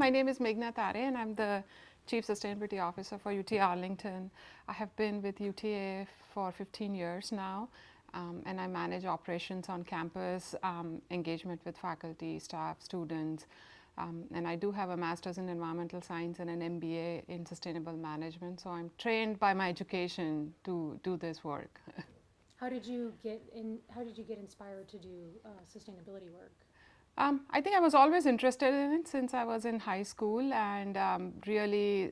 my name is Meghna Tare, and I'm the Chief Sustainability Officer for UT Arlington. I have been with UTA for 15 years now, and I manage operations on campus, engagement with faculty, staff, students, and I do have a master's in environmental science and an MBA in sustainable management, so I'm trained by my education to do this work. How did you get inspired to do sustainability work? I think I was always interested in it since I was in high school, and really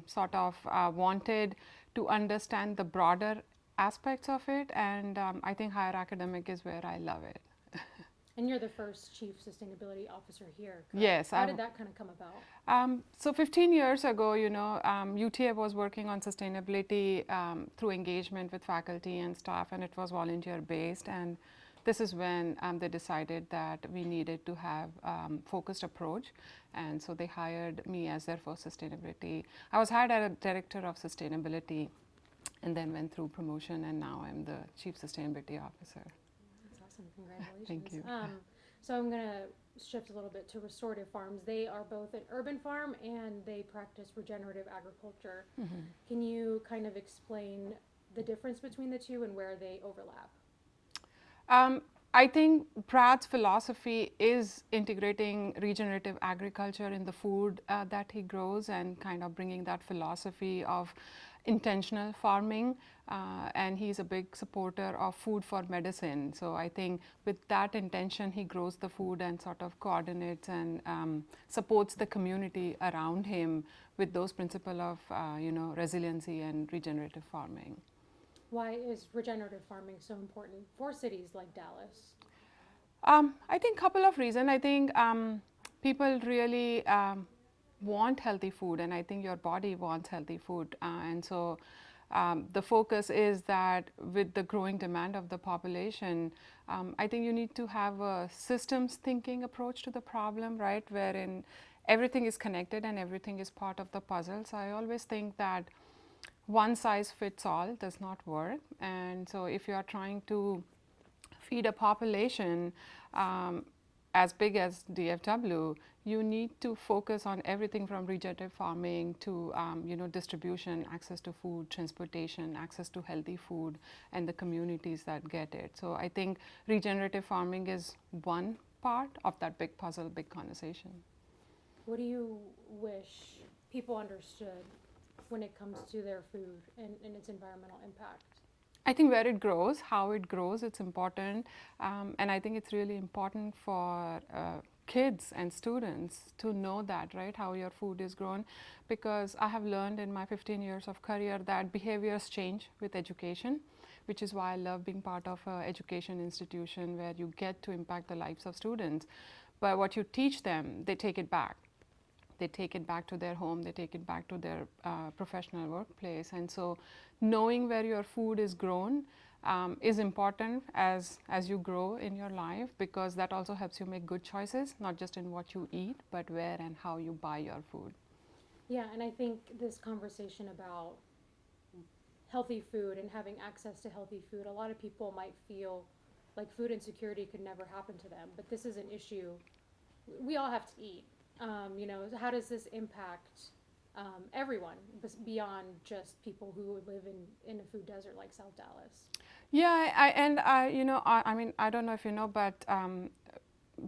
sort of wanted to understand the broader aspects of it, and I think higher academic is where I love it. And you're the first chief sustainability officer here, correct? Yes. How did that kind of come about? So 15 years ago, UTA was working on sustainability through engagement with faculty and staff, and it was volunteer based. And this is when they decided that we needed to have focused approach, and so they hired me as their first sustainability. I was hired as a director of sustainability, and then went through promotion, and now I'm the chief sustainability officer. That's awesome. Congratulations. Thank you. So I'm going to shift a little bit to restorative farms. They are both an urban farm and they practice regenerative agriculture. Mm-hmm. Can you kind of explain the difference between the two and where they overlap? I think Pratt's philosophy is integrating regenerative agriculture in the food that he grows, and kind of bringing that philosophy of intentional farming, and he's a big supporter of food for medicine. So I think with that intention, he grows the food and sort of coordinates and supports the community around him with those principles of resiliency and regenerative farming. Why is regenerative farming so important for cities like Dallas? I think a couple of reasons. I think people really want healthy food, and I think your body wants healthy food. And so the focus is that with the growing demand of the population, I think you need to have a systems thinking approach to the problem, right? Wherein everything is connected and everything is part of the puzzle. So I always think that one size fits all does not work. And so if you are trying to feed a population as big as DFW, you need to focus on everything from regenerative farming to distribution, access to food, transportation, access to healthy food, and the communities that get it. So I think regenerative farming is one part of that big puzzle, big conversation. What do you wish people understood when it comes to their food and its environmental impact? I think where it grows, how it grows, it's important. And I think it's really important for kids and students to know that, right, how your food is grown. Because I have learned in my 15 years of career that behaviors change with education, which is why I love being part of an education institution where you get to impact the lives of students. But what you teach them, they take it back. They take it back to their home, they take it back to their professional workplace. And so knowing where your food is grown is important as you grow in your life, because that also helps you make good choices, not just in what you eat, but where and how you buy your food. Yeah, and I think this conversation about healthy food and having access to healthy food, a lot of people might feel like food insecurity could never happen to them, but this is an issue. We all have to eat. How does this impact everyone beyond just people who live in a food desert like South Dallas? Yeah, I mean, I don't know if you know, but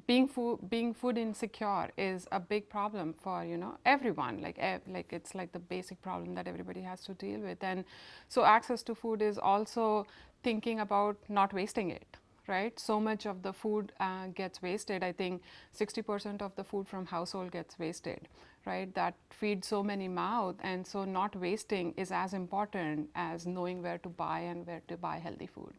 being food insecure is a big problem for everyone. Like it's like the basic problem that everybody has to deal with. And so access to food is also thinking about not wasting it. Right, so much of the food gets wasted. I think 60% of the food from household gets wasted. Right, that feeds so many mouths, and so not wasting is as important as knowing where to buy and where to buy healthy food.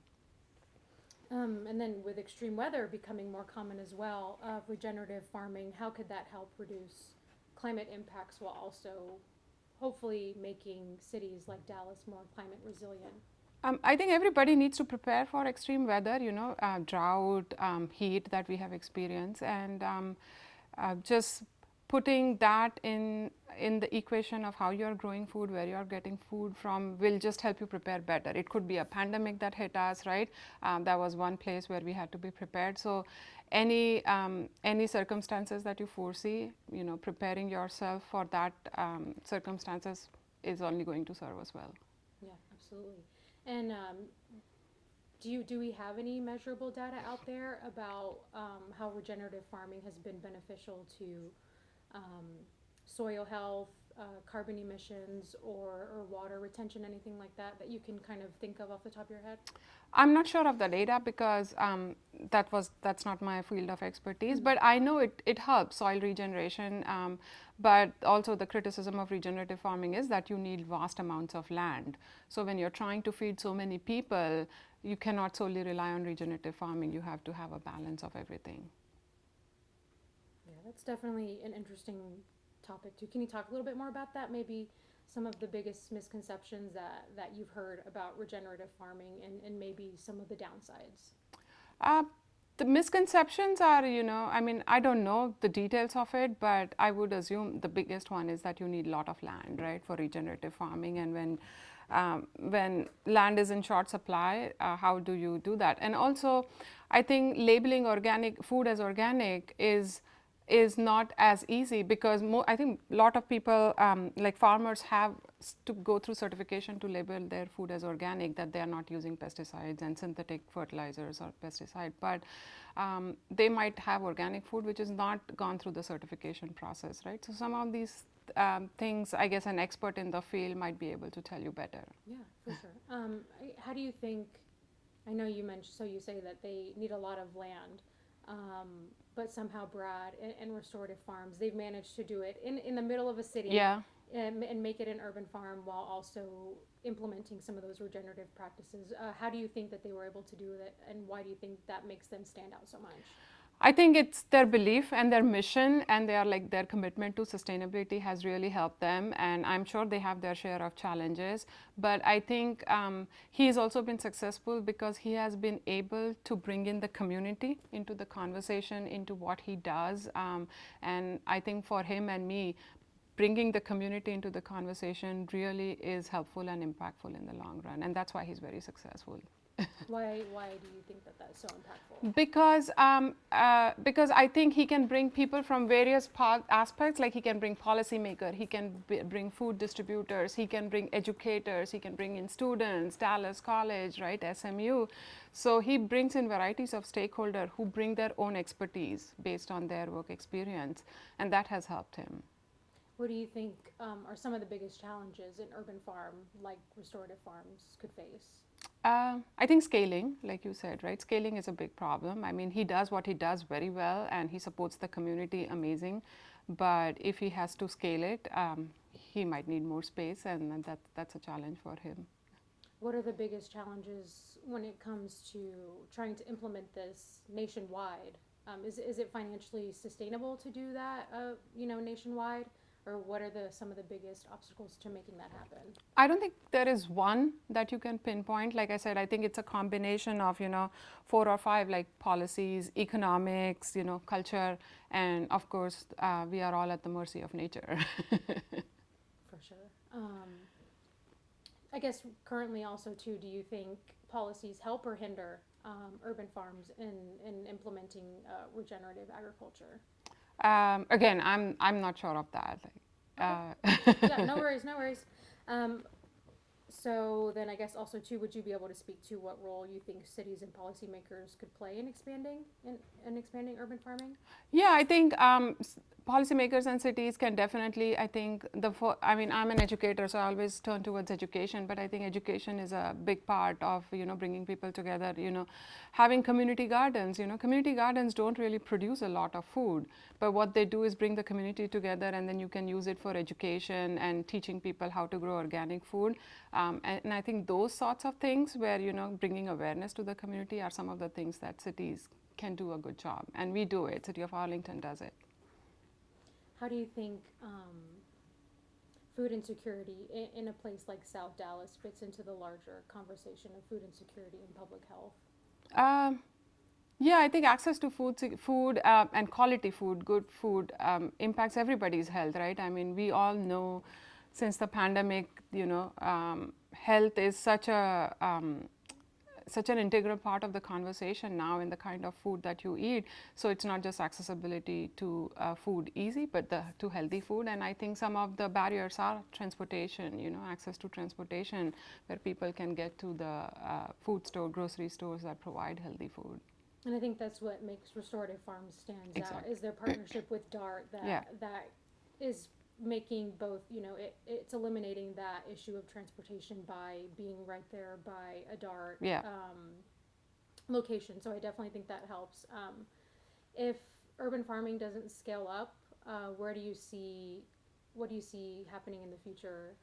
And then with extreme weather becoming more common as well, regenerative farming, how could that help reduce climate impacts while also hopefully making cities like Dallas more climate resilient? I think everybody needs to prepare for extreme weather, drought, heat that we have experienced, and just putting that in the equation of how you're growing food, where you're getting food from, will just help you prepare better. It could be a pandemic that hit us, right? That was one place where we had to be prepared. So any circumstances that you foresee, preparing yourself for that circumstances is only going to serve us well. Yeah, absolutely. And do we have any measurable data out there about how regenerative farming has been beneficial to soil health, carbon emissions, or water retention, anything like that you can kind of think of off the top of your head? I'm not sure of the data because that's not my field of expertise, but I know it helps soil regeneration. But also the criticism of regenerative farming is that you need vast amounts of land. So when you're trying to feed so many people, you cannot solely rely on regenerative farming. You have to have a balance of everything. Yeah, that's definitely an interesting topic too. Can you talk a little bit more about that? Maybe some of the biggest misconceptions that you've heard about regenerative farming and maybe some of the downsides. Uh, the misconceptions are, I mean, I don't know the details of it, but I would assume the biggest one is that you need a lot of land, right, for regenerative farming. And when land is in short supply, how do you do that? And also, I think labeling organic food as organic is not as easy because I think a lot of people, like farmers, have to go through certification to label their food as organic, that they are not using pesticides and synthetic fertilizers or pesticide. But they might have organic food which is not gone through the certification process, right? So some of these things, I guess an expert in the field might be able to tell you better. Yeah, for sure. How do you think? I know you mentioned, so you say that they need a lot of land. But somehow Brad and Restorative Farms, they've managed to do it in the middle of a city. Yeah. And make it an urban farm while also implementing some of those regenerative practices. How do you think that they were able to do that, and why do you think that makes them stand out so much? I think it's their belief and their mission, and their commitment to sustainability has really helped them. And I'm sure they have their share of challenges, but I think he's also been successful because he has been able to bring in the community into the conversation, into what he does. And I think for him and me, bringing the community into the conversation really is helpful and impactful in the long run, and that's why he's very successful. Why do you think that that's so impactful? Because I think he can bring people from various aspects, like he can bring policymaker, he can bring food distributors, he can bring educators, he can bring in students, Dallas College, right, SMU. So he brings in varieties of stakeholders who bring their own expertise based on their work experience, and that has helped him. What do you think are some of the biggest challenges an urban farm like restorative farms could face? I think scaling, like you said, right? Scaling is a big problem. I mean, he does what he does very well and he supports the community amazing. But if he has to scale it, he might need more space, and that's a challenge for him. What are the biggest challenges when it comes to trying to implement this nationwide? Is it financially sustainable to do that, nationwide? Or what are some of the biggest obstacles to making that happen? I don't think there is one that you can pinpoint. Like I said, I think it's a combination of 4 or 5, like policies, economics, culture, and of course we are all at the mercy of nature. For sure. I guess currently also too, do you think policies help or hinder urban farms in implementing regenerative agriculture? Again, I'm not sure of that. Yeah, no worries, no worries. So then I guess also too, would you be able to speak to what role you think cities and policymakers could play in expanding urban farming? Yeah, I think policymakers and cities can definitely, I think, I'm an educator, so I always turn towards education, but I think education is a big part of, bringing people together, having community gardens. Community gardens don't really produce a lot of food, but what they do is bring the community together, and then you can use it for education and teaching people how to grow organic food. And I think those sorts of things where, bringing awareness to the community are some of the things that cities can do a good job, and we do it. City of Arlington does it. How do you think food insecurity in a place like South Dallas fits into the larger conversation of food insecurity and public health? Yeah, I think access to food and quality food, good food, impacts everybody's health, right? I mean, we all know since the pandemic, health is such a such an integral part of the conversation now in the kind of food that you eat. So it's not just accessibility to food easy, but to healthy food. And I think some of the barriers are transportation, access to transportation, where people can get to the food store, grocery stores that provide healthy food. And I think that's what makes Restorative Farms stands Exactly. out, is their partnership with DART that is making both, it's eliminating that issue of transportation by being right there by a DART location. So I definitely think that helps. If urban farming doesn't scale up, what do you see happening in the future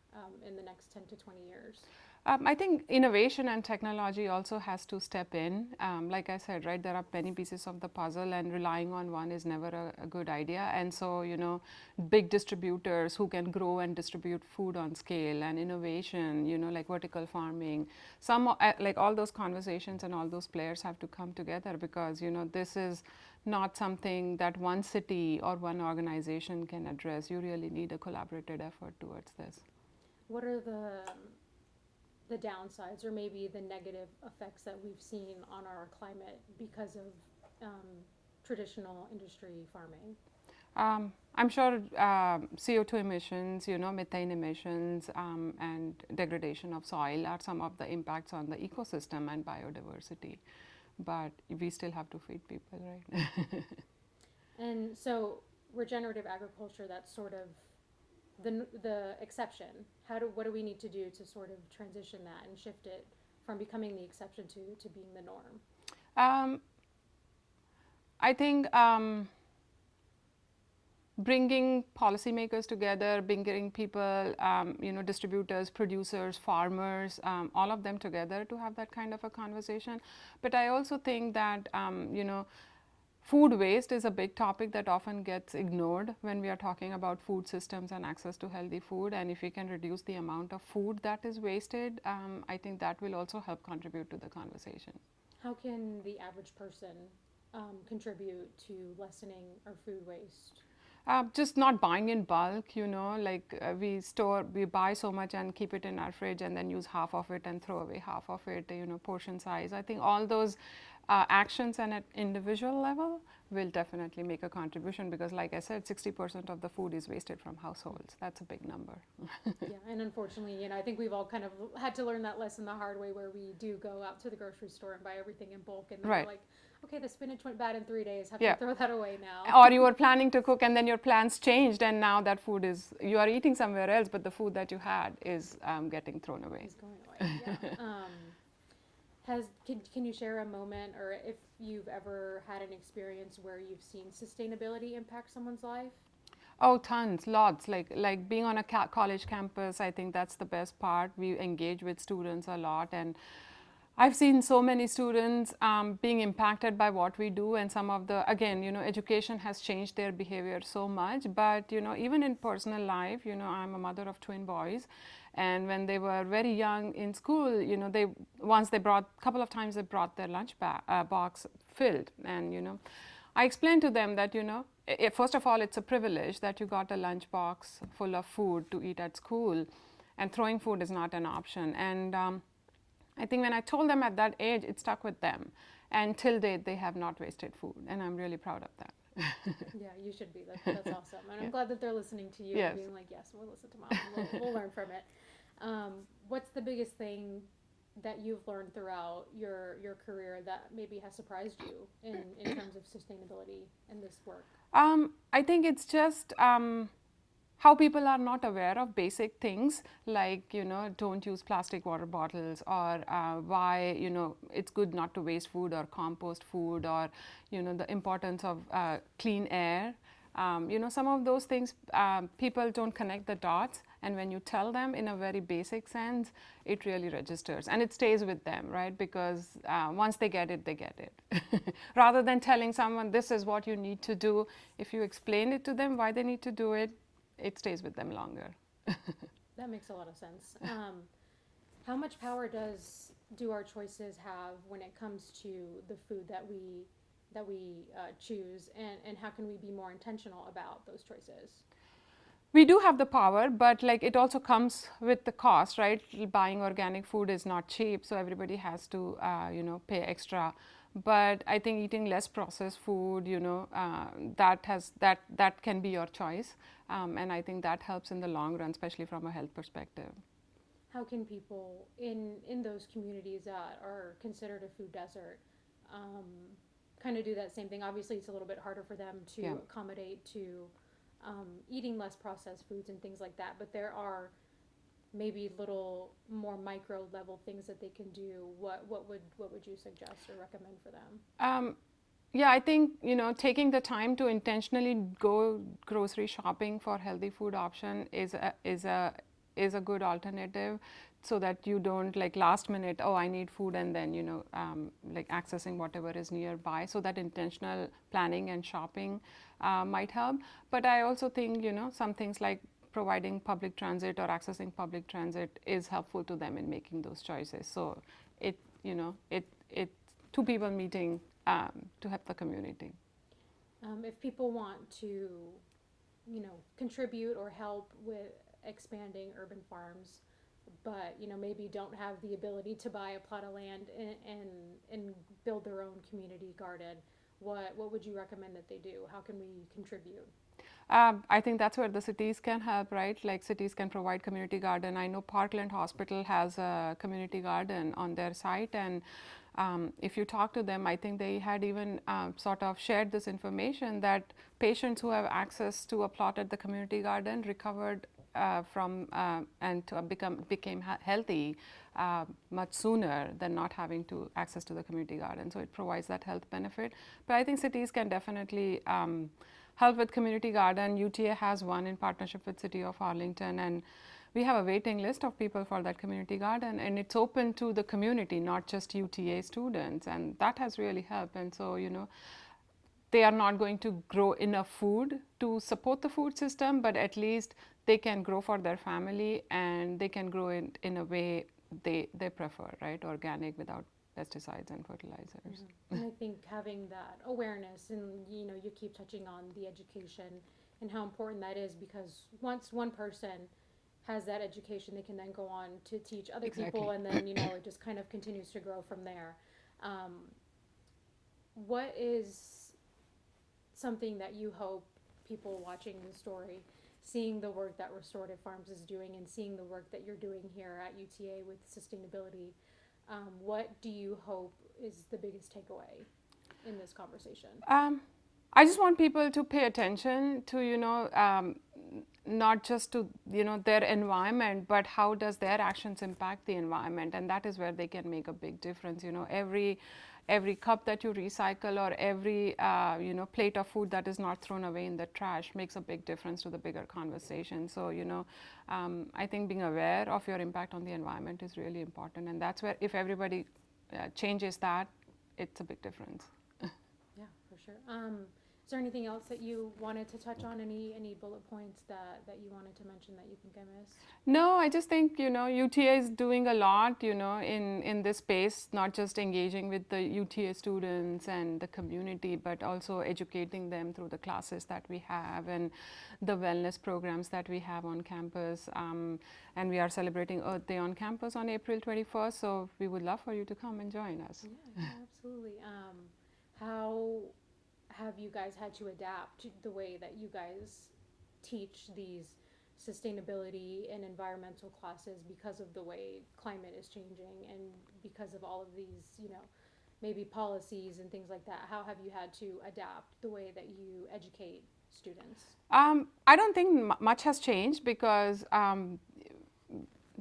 in the next 10 to 20 years? I think innovation and technology also has to step in. Like I said, right, there are many pieces of the puzzle, and relying on one is never a good idea. And so, big distributors who can grow and distribute food on scale, and innovation, like vertical farming, like all those conversations and all those players have to come together, because, this is not something that one city or one organization can address. You really need a collaborative effort towards this. What are the downsides, or maybe the negative effects that we've seen on our climate because of traditional industry farming? I'm sure CO2 emissions, methane emissions, and degradation of soil are some of the impacts on the ecosystem and biodiversity. But we still have to feed people, right? And so regenerative agriculture, that's sort of the exception. What do we need to do to sort of transition that and shift it from becoming the exception to being the norm? I think bringing policymakers together, bringing people, distributors, producers, farmers, all of them together to have that kind of a conversation. But I also think that, food waste is a big topic that often gets ignored when we are talking about food systems and access to healthy food. And if we can reduce the amount of food that is wasted, I think that will also help contribute to the conversation. How can the average person contribute to lessening our food waste? Just not buying in bulk, like we buy so much and keep it in our fridge and then use half of it and throw away half of it, portion size. I think all those actions and at individual level will definitely make a contribution, because like I said, 60% of the food is wasted from households. That's a big number. Yeah, and unfortunately, I think we've all kind of had to learn that lesson the hard way, where we do go out to the grocery store and buy everything in bulk, and then we're like, okay, the spinach went bad in 3 days, have to throw that away now. Or you were planning to cook and then your plans changed, and now that food you are eating somewhere else, but the food that you had is getting thrown away. It's going away, yeah. Can you share a moment, or if you've ever had an experience where you've seen sustainability impact someone's life? Oh, tons, lots. Like being on a college campus, I think that's the best part. We engage with students a lot, and I've seen so many students being impacted by what we do, and some of again, education has changed their behavior so much. But even in personal life, I'm a mother of twin boys, and when they were very young in school, couple of times they brought their lunch box filled, and I explained to them that first of all, it's a privilege that you got a lunch box full of food to eat at school, and throwing food is not an option. And I think when I told them at that age, it stuck with them. And till date, they have not wasted food. And I'm really proud of that. Yeah, you should be. That's awesome. And I'm glad that they're listening to you and being like, yes, we'll listen to mom. We'll learn from it. What's the biggest thing that you've learned throughout your career that maybe has surprised you in terms of sustainability in this work? I think it's just how people are not aware of basic things, like don't use plastic water bottles, or why it's good not to waste food or compost food, or the importance of clean air. Some of those things people don't connect the dots, and when you tell them in a very basic sense, it really registers and it stays with them, right? Because once they get it, they get it. Rather than telling someone this is what you need to do, if you explain it to them why they need to do it, it stays with them longer. That makes a lot of sense. How much power do our choices have when it comes to the food that we choose, and how can we be more intentional about those choices? We do have the power, but like it also comes with the cost, right? Buying organic food is not cheap, so everybody has to, pay extra. But I think eating less processed food, that can be your choice, and I think that helps in the long run, especially from a health perspective. How can people in those communities that are considered a food desert um, kind of do that same thing? Obviously, it's a little bit harder for them to Yeah. accommodate to eating less processed foods and things like that. But there are maybe little more micro level things that they can do. What would you suggest or recommend for them? Um, yeah, I think taking the time to intentionally go grocery shopping for healthy food option is a good alternative, so that you don't like last minute, oh, I need food, and then like accessing whatever is nearby. So that intentional planning and shopping might help. But I also think some things like providing public transit or accessing public transit is helpful to them in making those choices. So it two people meeting to help the community. If people want to, contribute or help with expanding urban farms, but maybe don't have the ability to buy a plot of land and build their own community garden, what would you recommend that they do? How can we contribute? I think that's where the cities can help, right? Like cities can provide community garden. I know Parkland Hospital has a community garden on their site, and if you talk to them, I think they had even sort of shared this information that patients who have access to a plot at the community garden recovered from and to became healthy much sooner than not having to access to the community garden. So it provides that health benefit. But I think cities can definitely help with community garden. UTA has one in partnership with City of Arlington, and we have a waiting list of people for that community garden, and it's open to the community, not just UTA students, and that has really helped. And so they are not going to grow enough food to support the food system, but at least they can grow for their family, and they can grow it in a way they prefer, right? Organic, without pesticides and fertilizers. And I think having that awareness, and you keep touching on the education and how important that is, because once one person has that education, they can then go on to teach other people, Exactly. and then it just kind of continues to grow from there. Um, what is something that you hope people watching the story, seeing the work that Restorative Farms is doing, and seeing the work that you're doing here at UTA with sustainability, what do you hope is the biggest takeaway in this conversation? I just want people to pay attention to not just to their environment, but how does their actions impact the environment, and that is where they can make a big difference. Every cup that you recycle, or every plate of food that is not thrown away in the trash, makes a big difference to the bigger conversation. So I think being aware of your impact on the environment is really important, and that's where if everybody changes that, it's a big difference. Yeah, for sure. Is there anything else that you wanted to touch on? Any bullet points that you wanted to mention that you think I missed? No, I just think UTA is doing a lot in this space, not just engaging with the UTA students and the community, but also educating them through the classes that we have and the wellness programs that we have on campus. And we are celebrating Earth Day on campus on April 21st, so we would love for you to come and join us. Yeah, absolutely. How have you guys had to adapt to the way that you guys teach these sustainability and environmental classes because of the way climate is changing, and because of all of these, maybe policies and things like that? How have you had to adapt the way that you educate students? I don't think much has changed, because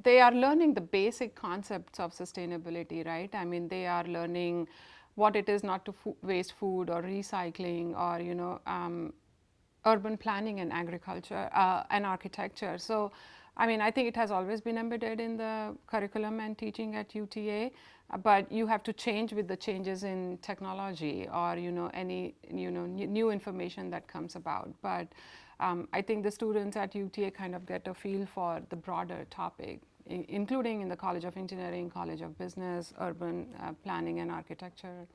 they are learning the basic concepts of sustainability, right? I mean, they are learning what it is not to waste food, or recycling, or urban planning and agriculture and architecture. So, I mean, I think it has always been embedded in the curriculum and teaching at UTA, but you have to change with the changes in technology, or any new information that comes about. But I think the students at UTA kind of get a feel for the broader topic, including in the College of Engineering, College of Business, urban planning and architecture.